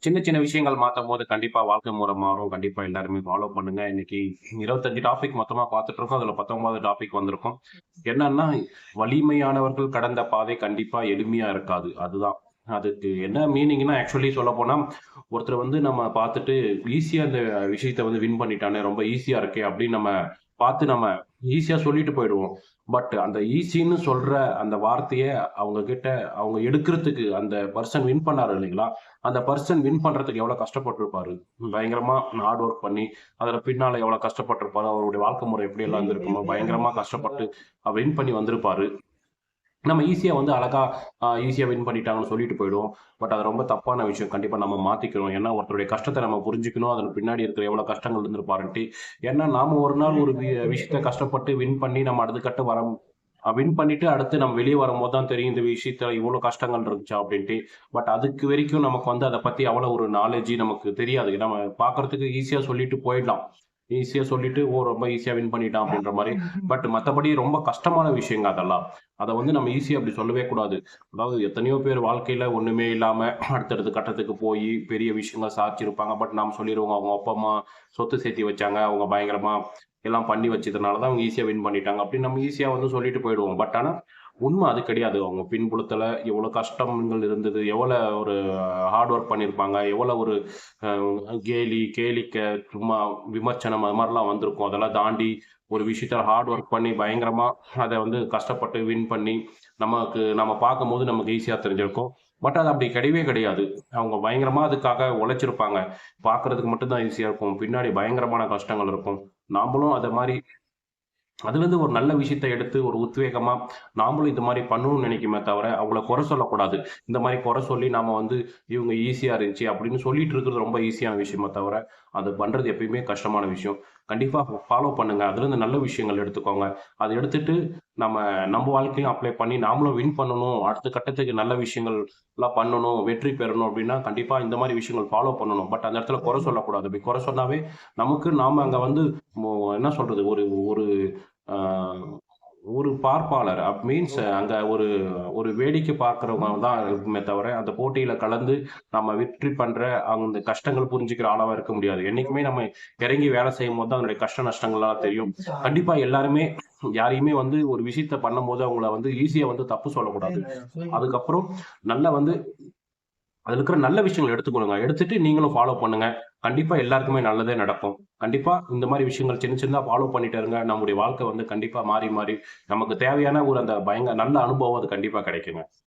சின்ன சின்ன விஷயங்கள் மாத்தும்போது கண்டிப்பா வாழ்க்கை முறை மாறும். கண்டிப்பா எல்லாருமே ஃபாலோ பண்ணுங்க. இன்னைக்கு 25 டாபிக் மொத்தமா பார்த்துட்டு இருக்கோம். அதுல 19வது டாபிக் வந்திருக்கும். என்னன்னா, வலிமையானவர்கள் கடந்த பாதை கண்டிப்பா எளிமையா இருக்காது. அதுதான். அதுக்கு என்ன மீனிங்ன்னா, ஆக்சுவலி சொல்லப்போனா, ஒருத்தர் வந்து நம்ம பார்த்துட்டு ஈஸியா இந்த விஷயத்த வந்து வின் பண்ணிட்டானே, ரொம்ப ஈஸியா இருக்கே அப்படின்னு நம்ம பார்த்து நம்ம ஈஸியா சொல்லிட்டு போயிடுவோம். பட் அந்த ஈஸின்னு சொல்ற அந்த வார்த்தைய அவங்க கிட்ட அவங்க எடுக்கிறதுக்கு அந்த பெர்சன் வின் பண்ணாரு இல்லைங்களா? அந்த பெர்சன் வின் பண்றதுக்கு எவ்வளோ கஷ்டப்பட்டுருப்பாரு. பயங்கரமா ஹார்ட் ஒர்க் பண்ணி, அதில பின்னால எவ்வளோ கஷ்டப்பட்டுருப்பாரு. அவருடைய வாழ்க்கை முறை எப்படியெல்லாம் இருந்திருக்குமோ, பயங்கரமா கஷ்டப்பட்டு வின் பண்ணி வந்திருப்பாரு. நம்ம ஈஸியா வந்து அழகா ஈஸியா வின் பண்ணிட்டாங்கன்னு சொல்லிட்டு போயிடுவோம். பட் அது ரொம்ப தப்பான விஷயம். கண்டிப்பா நம்ம மாத்திக்கணும். ஏன்னா, ஒருத்தருடைய கஷ்டத்த நம்ம புரிஞ்சுக்கணும். அதன் பின்னாடி இருக்கிற எவ்வளோ கஷ்டங்கள் இருந்திருப்பாருன்ட்டு. ஏன்னா, நாம ஒரு நாள் ஒரு விஷயத்த கஷ்டப்பட்டு வின் பண்ணி நம்ம அடுத்த கட்டம் வின் பண்ணிட்டு அடுத்து நம்ம வெளிய வரும்போது தான் தெரியும், இந்த விஷயத்துல இவ்வளோ கஷ்டங்கள் இருந்துச்சா அப்படின்ட்டு. பட் அதுக்கு வரைக்கும் நமக்கு வந்து அத பத்தி அவ்வளோ ஒரு நாலேட்ஜ் நமக்கு தெரியாது. நம்ம பார்க்கறதுக்கு ஈஸியா சொல்லிட்டு போயிடலாம். ஈஸியா சொல்லிட்டு, "ஓ! ரொம்ப ஈஸியா வின் பண்ணிட்டான்." அப்படின்ற மாரி. பட் மத்தபடி ரொம்ப கஷ்டமான விஷயங்க அதெல்லாம். அத வந்து நம்ம ஈஸியா அப்படி சொல்லவே கூடாது. அதாவது எத்தனையோ பேர் வாழ்க்கையில ஒண்ணுமே இல்லாம அடுத்தடுத்த கட்டத்துக்கு போயி பெரிய விஷயங்கள் சாதிச்சிருப்பாங்க. பட் நாம சொல்லிருவோம், அவங்க அப்பா, அம்மா சொத்து சேர்த்து வச்சாங்க. அவங்க பயங்கரமா எல்லாம் பண்ணி வச்சதுனால தான் அவங்க ஈஸியா வின் பண்ணிட்டாங்க. அப்படின்னு நம்ம ஈஸியா வந்து சொல்லிட்டு போயிடுவோம். பட் ஆனா, உண்ம அது கிடையாது. அவங்க பின்புலத்துல எவ்வளோ கஷ்டங்கள் இருந்தது, எவ்வளோ ஒரு ஹார்ட் ஒர்க் பண்ணியிருப்பாங்க, எவ்வளோ ஒரு கேளிக்க, சும்மா விமர்சனம் அது மாரிலாம் வந்திருக்கும். அதெல்லாம் தாண்டி ஒரு விஷயத்துல ஹார்ட் ஒர்க் பண்ணி பயங்கரமா அத வந்து கஷ்டப்பட்டு வின் பண்ணி, நம்ம பார்க்கும்போது நமக்கு ஈஸியா தெரிஞ்சிருக்கும். பட் அது அப்படி கிடையவே கிடையாது. அவங்க பயங்கரமா அதுக்காக உழைச்சிருப்பாங்க. பார்க்கறதுக்கு மட்டும் தான் ஈஸியா இருக்கும். பின்னாடி பயங்கரமான கஷ்டங்கள் இருக்கும். நாமளும் அத மாரி அதுலேருந்து ஒரு நல்ல விஷயத்த எடுத்து ஒரு உத்வேகமா, நாமளும் இந்த மாரி பண்ணணும்னு நினைக்குமே தவிர, அவங்கள குறை சொல்லக்கூடாது. இந்த மாரி குறை சொல்லி நாம வந்து இவங்க ஈஸியா இருந்துச்சு அப்படின்னு சொல்லிட்டு இருக்கிறது ரொம்ப ஈஸியான விஷயமே தவிர, அது பண்றது எப்பயுமே கஷ்டமான விஷயம். கண்டிப்பா ஃபாலோ பண்ணுங்க. அதுலேருந்து நல்ல விஷயங்கள் எடுத்துக்கோங்க. அத எடுத்துட்டு நம்ம நம்ம வாழ்க்கையிலும் அப்ளை பண்ணி நாமளும் வின் பண்ணணும். அடுத்த கட்டத்துக்கு நல்ல விஷயங்கள்லாம் பண்ணணும், வெற்றி பெறணும் அப்படின்னா, கண்டிப்பா இந்த மாரி விஷயங்கள் ஃபாலோ பண்ணணும். பட் அந்த இடத்துல குறை சொல்லக்கூடாது. அப்படி குறை சொன்னாவே நமக்கு நாம அங்க வந்து என்ன சொல்றது? ஒரு ஒரு ஆ ஒரு பார்ப்பாளர் மீன்ஸ் அங்க ஒரு ஒரு வேடிக்கை பார்க்கிறவங்க தான் இருக்குமே தவிர, அந்த போட்டியில கலந்து நம்ம வெற்றி பண்ற அந்த கஷ்டங்கள் புரிஞ்சுக்கிற ஆளாவா இருக்க முடியாது. என்னைக்குமே நம்ம இறங்கி வேலை செய்யும்போது தான் அதனுடைய கஷ்ட நஷ்டங்கள்லாம் தெரியும். கண்டிப்பா எல்லாருமே யாரையுமே வந்து ஒரு விஷயத்த பண்ணும்போது அவங்கள வந்து ஈஸியா வந்து தப்பு சொல்லக்கூடாது. அதுக்கப்புறம் நல்லா வந்து அதுல இருக்கிற நல்ல விஷயங்கள எடுத்துக்கணுங்க. எடுத்துட்டு நீங்களும் ஃபாலோ பண்ணுங்க. கண்டிப்பா எல்லாருக்குமே நல்லதே நடக்கும். கண்டிப்பா இந்த மாரி விஷயங்கள் சின்ன சின்னதா ஃபாலோ பண்ணிட்டே இருங்க. நம்முடைய வாழ்க்கை வந்து கண்டிப்பா மாறி, மாறி நமக்கு தேவையான ஒரு அந்த நல்ல அனுபவம் அது கண்டிப்பா கிடைக்குங்க.